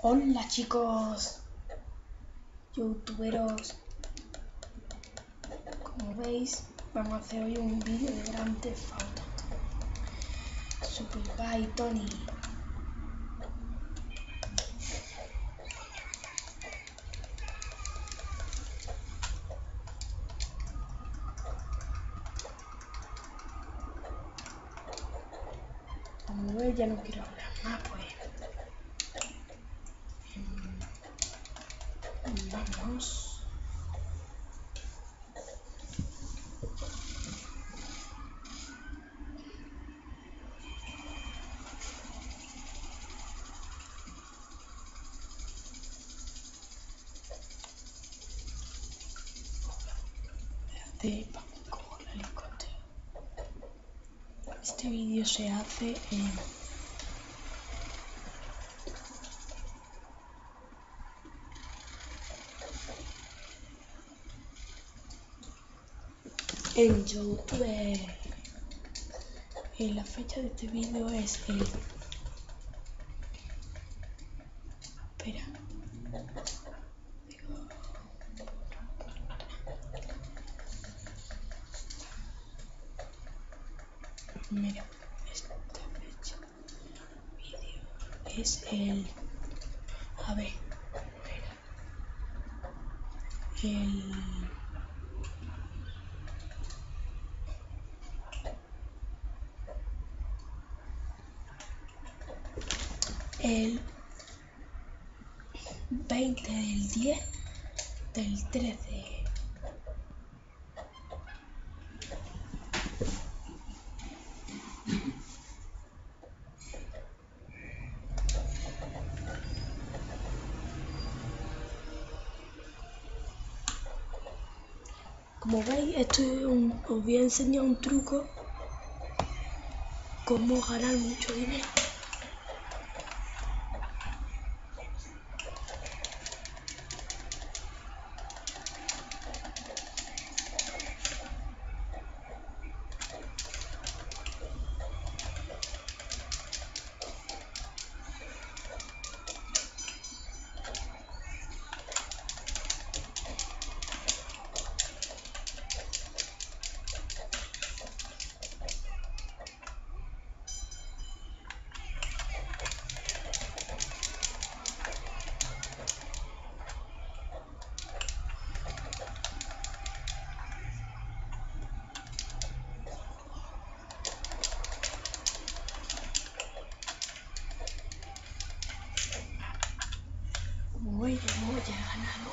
Hola chicos, youtuberos, como veis vamos a hacer hoy un vídeo de Grand Theft Auto Super Bike Tony. Como veis ya no quiero hablar más, pues vamos. Cojo el helicóptero. Este vídeo se hace en YouTube. La fecha de este vídeo es el... Espera. Mira, esta fecha vídeo es el... A ver, el 20 del 10 del 13. Como veis, os voy a enseñar un truco, cómo ganar mucho dinero. Como veis, ya he ganado.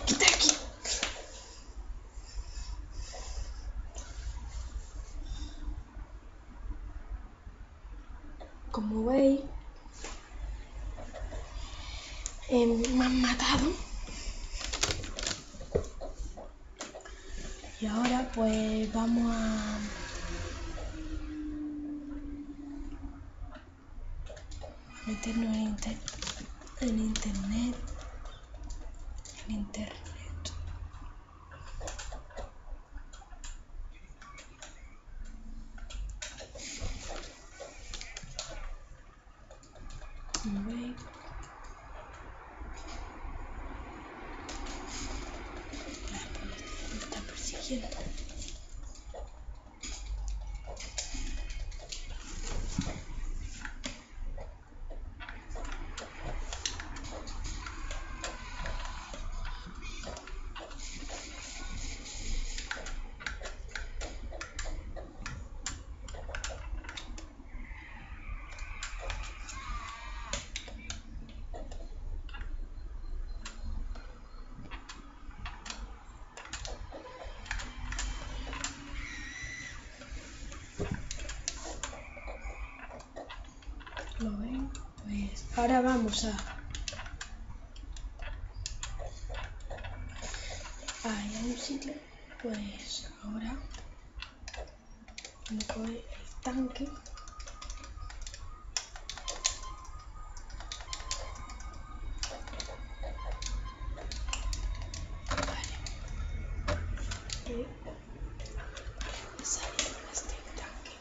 ¡Quita aquí! Como veis, me han matado. Y ahora pues vamos a meternos en internet. Como veis, me está persiguiendo. ¿Lo ven? Pues ahora vamos a ir a un sitio. Pues ahora vamos a coger el tanque. Vale. Y salir con este tanque.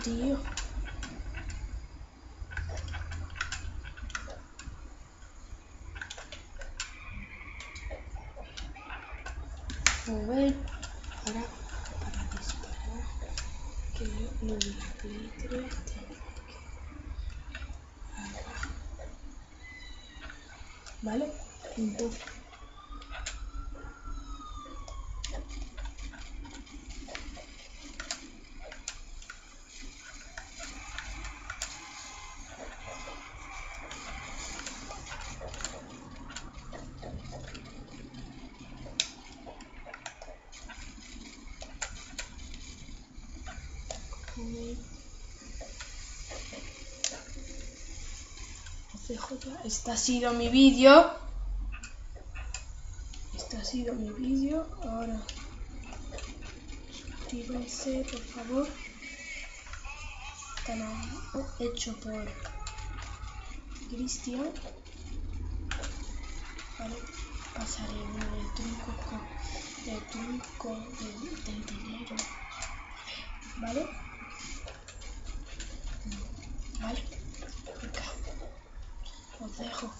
Tío. Como veis, ahora para disparar, que no me Play 3 tengo que agarrar. ¿Vale? Entonces este ha sido mi vídeo. Ahora suscríbanse, por favor. Canal hecho por Cristian. Vale. pasaremos el truco del dinero, ¿vale? Vale, venga, os dejo.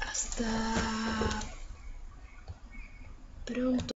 Hasta pronto.